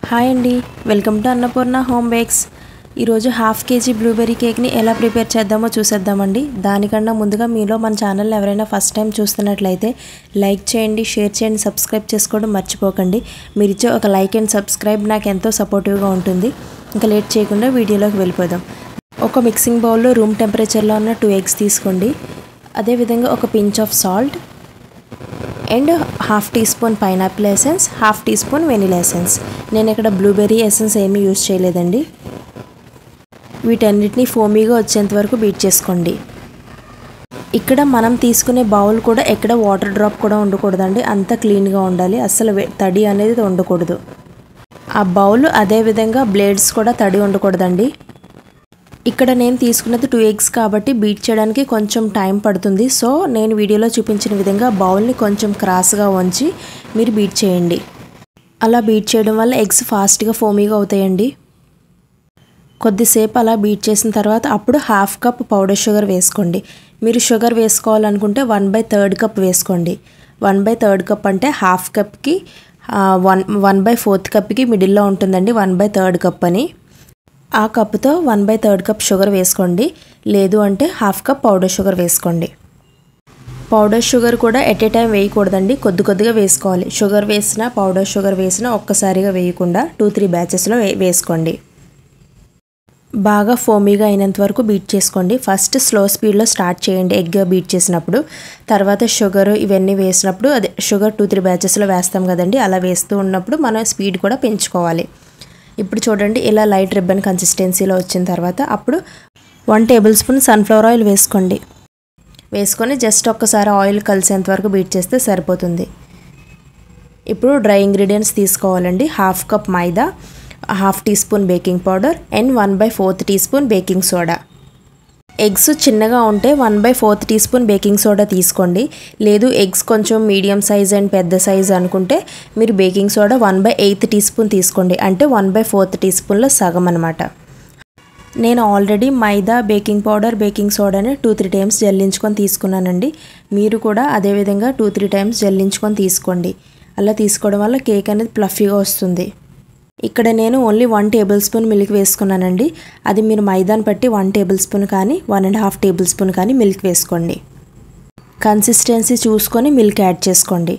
Hi అండి, welcome to Annapurna home bakes. ఈరోజు half KG blueberry కేక్ని ఎలా ప్రిపేర్ చేద్దామో చూసేద్దామండి. దానికన్నా ముందుగా మీలో మన ఛానల్ ఎవరైనా ఫస్ట్ టైం చూస్తున్నట్లయితే లైక్ చేయండి, షేర్ చేయండి, సబ్స్క్రైబ్ చేసుకోవడం మర్చిపోకండి. మీరు ఇచ్చే ఒక లైక్ అండ్ సబ్స్క్రైబ్ నాకు ఎంతో సపోర్టివ్గా ఉంటుంది. ఇంకా లేట్ చేయకుండా వీడియోలోకి వెళ్ళిపోదాం. ఒక మిక్సింగ్ బౌల్లో రూమ్ టెంపరేచర్లో ఉన్న 2 eggs తీసుకోండి. అదేవిధంగా ఒక pinch of salt and half teaspoon pineapple essence, half teaspoon vanilla essence. నేను ఇక్కడ బ్లూబెర్రీ ఎసెన్స్ ఏమీ యూజ్ చేయలేదండి. వీటన్నిటిని ఫోమీగా వచ్చేంత వరకు బీట్ చేసుకోండి. ఇక్కడ మనం తీసుకునే బౌల్ కూడా ఎక్కడ వాటర్ డ్రాప్ కూడా ఉండకూడదండి. అంతా క్లీన్గా ఉండాలి, అస్సలు తడి అనేది ఉండకూడదు. ఆ బౌల్ అదేవిధంగా బ్లేడ్స్ కూడా తడి ఉండకూడదండి. ఇక్కడ నేను తీసుకున్నది 2 eggs కాబట్టి బీట్ చేయడానికి కొంచెం టైం పడుతుంది. సో నేను వీడియోలో చూపించిన విధంగా బౌల్ని కొంచెం క్రాస్గా ఉంచి మీరు బీట్ చేయండి. అలా బీట్ చేయడం వల్ల ఎగ్స్ ఫాస్ట్గా ఫోమీగా అవుతాయండి. కొద్దిసేపు అలా బీట్ చేసిన తర్వాత అప్పుడు హాఫ్ కప్ పౌడర్ షుగర్ వేసుకోండి. మీరు షుగర్ వేసుకోవాలనుకుంటే 1/3 కప్ వేసుకోండి. 1/3 కప్ అంటే హాఫ్ కప్కి 1/4 కప్కి మిడిల్లో ఉంటుందండి 1/3 కప్ అని. ఆ కప్తో 1/3 కప్ షుగర్ వేసుకోండి. లేదు అంటే హాఫ్ కప్ పౌడర్ షుగర్ వేసుకోండి. పౌడర్ షుగర్ కూడా ఎట్ ఏ టైం వేయకూడదండి, కొద్దిగా వేసుకోవాలి. షుగర్ వేసినా పౌడర్ షుగర్ వేసినా ఒక్కసారిగా వేయకుండా 2-3 బ్యాచెస్లో వేసుకోండి. బాగా ఫోమీగా అయినంత వరకు బీట్ చేసుకోండి. ఫస్ట్ స్లో స్పీడ్లో స్టార్ట్ చేయండి ఎగ్ బీట్ చేసినప్పుడు. తర్వాత షుగర్ ఇవన్నీ వేసినప్పుడు అదే షుగర్ 2-3 బ్యాచెస్లో వేస్తాం కదండి, అలా వేస్తూ ఉన్నప్పుడు మనం స్పీడ్ కూడా పెంచుకోవాలి. ఇప్పుడు చూడండి, ఇలా లైట్ రిబ్బన్ కన్సిస్టెన్సీలో వచ్చిన తర్వాత అప్పుడు 1 టేబుల్ స్పూన్ సన్ఫ్లవర్ ఆయిల్ వేసుకోండి. వేసుకొని జస్ట్ ఒక్కసారి ఆయిల్ కలిసేంత వరకు బీట్ చేస్తే సరిపోతుంది. ఇప్పుడు డ్రై ఇంగ్రీడియంట్స్ తీసుకోవాలండి. Half cup maida, half teaspoon baking powder and 1/4 teaspoon baking soda. Eggs చిన్నగా ఉంటే 1/4 టీ స్పూన్ బేకింగ్ సోడా తీసుకోండి. లేదు ఎగ్స్ కొంచెం మీడియం సైజ్ అండ్ పెద్ద సైజ్ అనుకుంటే మీరు బేకింగ్ సోడా 1/8 టీ స్పూన్ తీసుకోండి. అంటే 1/4 టీ స్పూన్లో సగం అనమాట. నేను ఆల్రెడీ మైదా, బేకింగ్ పౌడర్, బేకింగ్ సోడాని 2-3 టైమ్స్ జల్లించుకొని తీసుకున్నానండి. మీరు కూడా అదేవిధంగా 2-3 టైమ్స్ జల్లించుకొని తీసుకోండి. అలా తీసుకోవడం వల్ల కేక్ అనేది ప్లఫీగా వస్తుంది. ఇక్కడ నేను ఓన్లీ 1 టేబుల్ స్పూన్ మిల్క్ వేసుకున్నానండి. అది మీరు మైదాని బట్టి 1 టేబుల్ స్పూన్ కానీ 1.5 టేబుల్ స్పూన్ కానీ మిల్క్ వేసుకోండి. కన్సిస్టెన్సీ చూసుకొని మిల్క్ యాడ్ చేసుకోండి.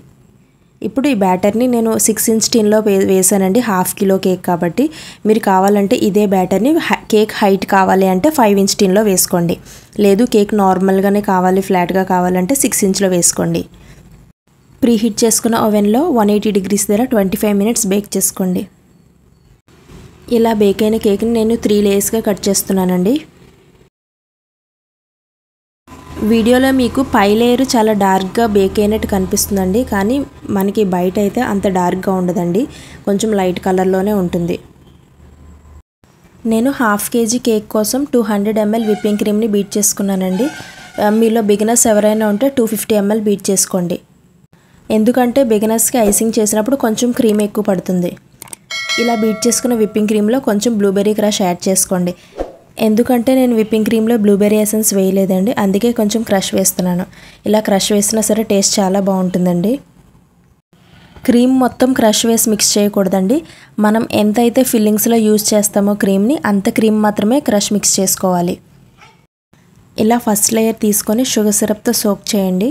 ఇప్పుడు ఈ బ్యాటర్ని నేను 6 inch టిన్లో వేసానండి. 1/2 కిలో కేక్ కాబట్టి మీరు కావాలంటే ఇదే బ్యాటర్ని కేక్ హైట్ కావాలి అంటే 5 inch టిన్లో వేసుకోండి. లేదు కేక్ నార్మల్గానే కావాలి, ఫ్లాట్గా కావాలంటే 6 inchలో వేసుకోండి. ప్రీహీట్ చేసుకున్న ఓవెన్లో 180 degrees దగ్గర 25 minutes బేక్ చేసుకోండి. ఇలా బేక్ అయిన కేక్ని నేను 3 లేయర్స్గా కట్ చేస్తున్నానండి. వీడియోలో మీకు పై లేయర్ చాలా డార్క్గా బేక్ అయినట్టు కనిపిస్తుందండి, కానీ మనకి బయట అయితే అంత డార్క్గా ఉండదండి, కొంచెం లైట్ కలర్లోనే ఉంటుంది. నేను 1/2 kg కేక్ కోసం 200 ml విప్పింగ్ క్రీమ్ని బీట్ చేసుకున్నానండి. మీలో బిగినర్స్ ఎవరైనా ఉంటే 250 ml బీట్ చేసుకోండి. ఎందుకంటే బిగినర్స్కి ఐసింగ్ చేసినప్పుడు కొంచెం క్రీమ్ ఎక్కువ పడుతుంది. ఇలా బీట్ చేసుకున్న విప్పింగ్ క్రీమ్లో కొంచెం బ్లూబెర్రీ క్రష్ యాడ్ చేసుకోండి. ఎందుకంటే నేను విప్పింగ్ క్రీమ్లో బ్లూబెర్రీ ఎసెన్స్ వేయలేదండి, అందుకే కొంచెం క్రష్ వేస్తున్నాను. ఇలా క్రష్ వేసినా సరే టేస్ట్ చాలా బాగుంటుందండి. క్రీమ్ మొత్తం క్రష్ వేసి మిక్స్ చేయకూడదండి. మనం ఎంతైతే ఫిల్లింగ్స్లో యూజ్ చేస్తామో క్రీమ్ని అంత క్రీమ్ మాత్రమే క్రష్ మిక్స్ చేసుకోవాలి. ఇలా ఫస్ట్ లేయర్ తీసుకొని షుగర్ సిరప్తో సోక్ చేయండి.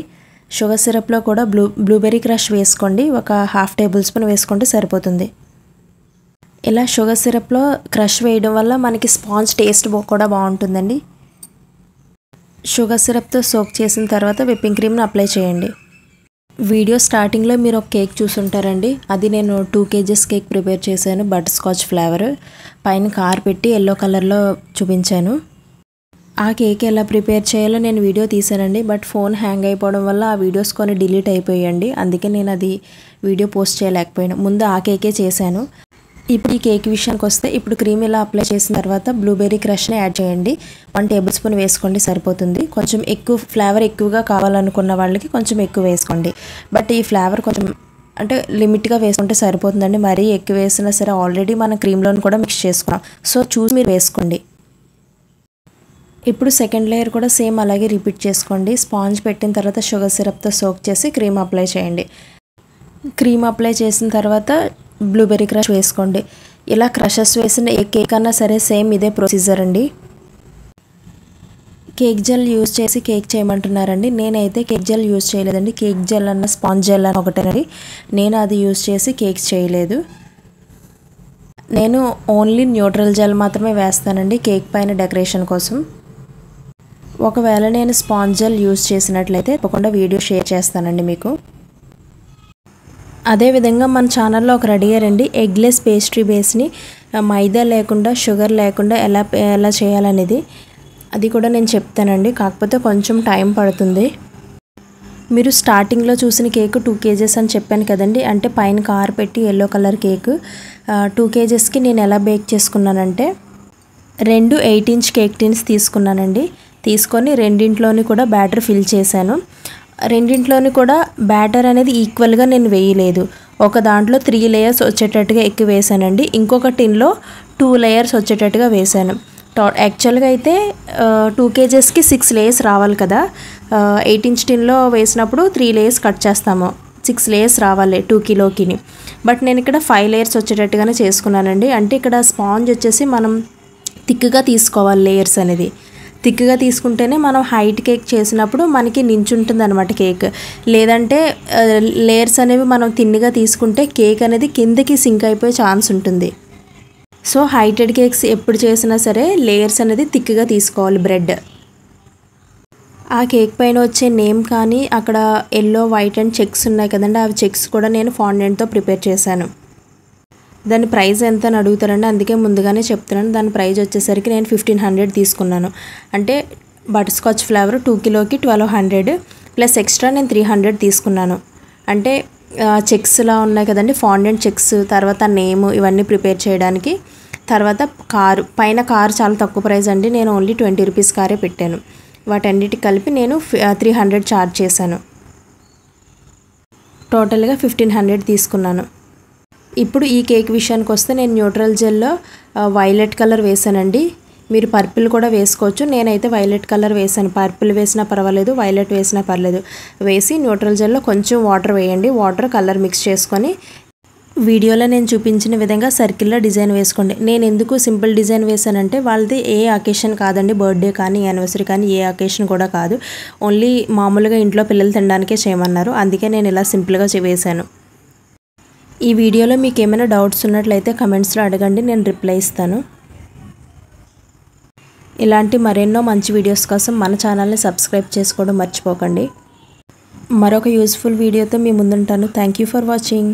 షుగర్ సిరప్లో కూడా బ్లూబెర్రీ క్రష్ వేసుకోండి. ఒక 1/2 టేబుల్ స్పూన్ వేసుకుంటే సరిపోతుంది. ఇలా షుగర్ సిరప్లో క్రష్ వేయడం వల్ల మనకి స్పాంజ్ టేస్ట్ కూడా బాగుంటుందండి. షుగర్ సిరప్తో సోక్ చేసిన తర్వాత విప్పింగ్ క్రీమ్ని అప్లై చేయండి. వీడియో స్టార్టింగ్లో మీరు ఒక కేక్ చూసుంటారండి. అది నేను 2 kgs కేక్ ప్రిపేర్ చేశాను, బటర్ స్కాచ్ ఫ్లేవర్. పైన కార్ పెట్టి ఎల్లో కలర్లో చూపించాను. ఆ కేక్ ఎలా ప్రిపేర్ చేయాలో నేను వీడియో తీసానండి, బట్ ఫోన్ హ్యాంగ్ అయిపోవడం వల్ల ఆ వీడియోస్ కొన్ని డిలీట్ అయిపోయాయండి. అందుకే నేను అది వీడియో పోస్ట్ చేయలేకపోయాను. ముందు ఆ కేకే చేశాను. ఇప్పుడు ఈ కేక్ విషయానికి వస్తే, ఇప్పుడు క్రీమ్ ఇలా అప్లై చేసిన తర్వాత బ్లూబెర్రీ క్రష్ని యాడ్ చేయండి. 1 టేబుల్ స్పూన్ వేసుకోండి సరిపోతుంది. కొంచెం ఎక్కువ ఫ్లేవర్ ఎక్కువగా కావాలనుకున్న వాళ్ళకి కొంచెం ఎక్కువ వేసుకోండి. బట్ ఈ ఫ్లేవర్ కొంచెం అంటే లిమిట్గా వేసుకుంటే సరిపోతుందండి. మరీ ఎక్కువ వేసినా సరే ఆల్రెడీ మన క్రీమ్లోని కూడా మిక్స్ చేసుకున్నాం, సో చూసి మీరు వేసుకోండి. ఇప్పుడు సెకండ్ లేయర్ కూడా సేమ్ అలాగే రిపీట్ చేసుకోండి. స్పాంజ్ పెట్టిన తర్వాత షుగర్ సిరప్తో సోక్ చేసి క్రీమ్ అప్లై చేయండి. క్రీమ్ అప్లై చేసిన తర్వాత బ్లూబెర్రీ క్రష్ వేసుకోండి. ఇలా క్రషెస్ వేసిన ఏ కేక్ అన్నా సరే సేమ్ ఇదే ప్రొసీజర్ అండి. కేక్ జెల్ యూజ్ చేసి కేక్ చేయమంటున్నారండి. నేనైతే కేక్ జెల్ యూజ్ చేయలేదండి. కేక్ జెల్ అన్న స్పాంజ్ జెల్ అన్న ఒకటేనండి. నేను అది యూజ్ చేసి కేక్స్ చేయలేదు. నేను ఓన్లీ న్యూట్రల్ జెల్ మాత్రమే వేస్తానండి కేక్ పైన డెకరేషన్ కోసం. ఒకవేళ నేను స్పాంజ్ జెల్ యూజ్ చేసినట్లయితే తప్పకుండా వీడియో షేర్ చేస్తానండి మీకు. అదేవిధంగా మన ఛానల్లో ఒక రెడీ అయ్యారండి ఎగ్లెస్ పేస్ట్రీ బేస్ని మైదా లేకుండా షుగర్ లేకుండా ఎలా చేయాలనేది. అది కూడా నేను చెప్తానండి, కాకపోతే కొంచెం టైం పడుతుంది. మీరు స్టార్టింగ్లో చూసిన కేక్ 2 kgs అని చెప్పాను కదండి, అంటే పైన కార్ పెట్టి ఎల్లో కలర్ కేక్ 2 kgsకి నేను ఎలా బేక్ చేసుకున్నానంటే 2 8-inch కేక్ టిన్స్ తీసుకున్నానండి. తీసుకొని రెండింట్లోని కూడా బ్యాటర్ ఫిల్ చేశాను. రెండింట్లోని కూడా బ్యాటర్ అనేది ఈక్వల్గా నేను వేయలేదు. ఒక దాంట్లో 3 layers వచ్చేటట్టుగా ఎక్కువ వేసానండి, ఇంకొక టిన్లో 2 layers వచ్చేటట్టుగా వేసాను. యాక్చువల్గా అయితే 2 kgsకి 6 layers రావాలి కదా. 8-inch టిన్లో వేసినప్పుడు 3 layers కట్ చేస్తాము, 6 layers రావాలి 2 కిలోకి. బట్ నేను ఇక్కడ 5 layers వచ్చేటట్టుగానే చేసుకున్నానండి. అంటే ఇక్కడ స్పాంజ్ వచ్చేసి మనం థిక్గా తీసుకోవాలి. లేయర్స్ అనేది థిక్గా తీసుకుంటేనే మనం హైట్ కేక్ చేసినప్పుడు మనకి నించుంటుంది అనమాట కేక్. లేదంటే లేయర్స్ అనేవి మనం తిన్నిగా తీసుకుంటే కేక్ అనేది కిందకి సింక్ అయిపోయే ఛాన్స్ ఉంటుంది. సో హైటెడ్ కేక్స్ ఎప్పుడు చేసినా సరే లేయర్స్ అనేది థిక్గా తీసుకోవాలి బ్రెడ్. ఆ కేక్ పైన వచ్చే నేమ్ కానీ అక్కడ ఎల్లో వైట్ అండ్ చెక్స్ ఉన్నాయి కదండి, అవి చెక్స్ కూడా నేను ఫాండెంట్తో ప్రిపేర్ చేశాను. దాని ప్రైస్ ఎంత అని అడుగుతారండి, అందుకే ముందుగానే చెప్తున్నాను. దాని ప్రైస్ వచ్చేసరికి నేను 1500 తీసుకున్నాను. అంటే బటర్ స్కాచ్ ఫ్లేవర్ 2 కిలోకి 1200 ప్లస్ ఎక్స్ట్రా నేను 300 తీసుకున్నాను. అంటే చెక్స్లా ఉన్నాయి కదండి, ఫాండెంట్ చెక్స్, తర్వాత నేమ్, ఇవన్నీ ప్రిపేర్ చేయడానికి. తర్వాత పైన కారు చాలా తక్కువ ప్రైస్ అండి, నేను ఓన్లీ 20 రూపీస్ కారే పెట్టాను. వాటన్నిటికి కలిపి నేను 300 ఛార్జ్ చేశాను. టోటల్గా 1500 తీసుకున్నాను. ఇప్పుడు ఈ కేక్ విషయానికి వస్తే నేను న్యూట్రల్ జెల్లో వైలెట్ కలర్ వేసానండి. మీరు పర్పుల్ కూడా వేసుకోవచ్చు. నేనైతే వైలెట్ కలర్ వేసాను. పర్పుల్ వేసినా పర్వాలేదు, వైలెట్ వేసినా పర్లేదు. వేసి న్యూట్రల్ జెల్లో కొంచెం వాటర్ వేయండి. వాటర్ కలర్ మిక్స్ చేసుకొని వీడియోలో నేను చూపించిన విధంగా సర్కిల్లో డిజైన్ వేసుకోండి. నేను ఎందుకు సింపుల్ డిజైన్ వేసానంటే వాళ్ళది ఏ అకేషన్ కాదండి, బర్త్డే కానీ యానివర్సరీ కానీ ఏ అకేషన్ కూడా కాదు. ఓన్లీ మామూలుగా ఇంట్లో పిల్లలు తినడానికే చేయమన్నారు, అందుకే నేను ఇలా సింపుల్గా వేసాను. ఈ వీడియోలో మీకు ఏమైనా డౌట్స్ ఉన్నట్లయితే కమెంట్స్లో అడగండి, నేను రిప్లై ఇస్తాను. ఇలాంటి మరెన్నో మంచి వీడియోస్ కోసం మన ఛానల్ని సబ్స్క్రైబ్ చేసుకోవడం మర్చిపోకండి. మరొక యూస్ఫుల్ వీడియోతో మీ ముందుంటాను. Thank you for watching.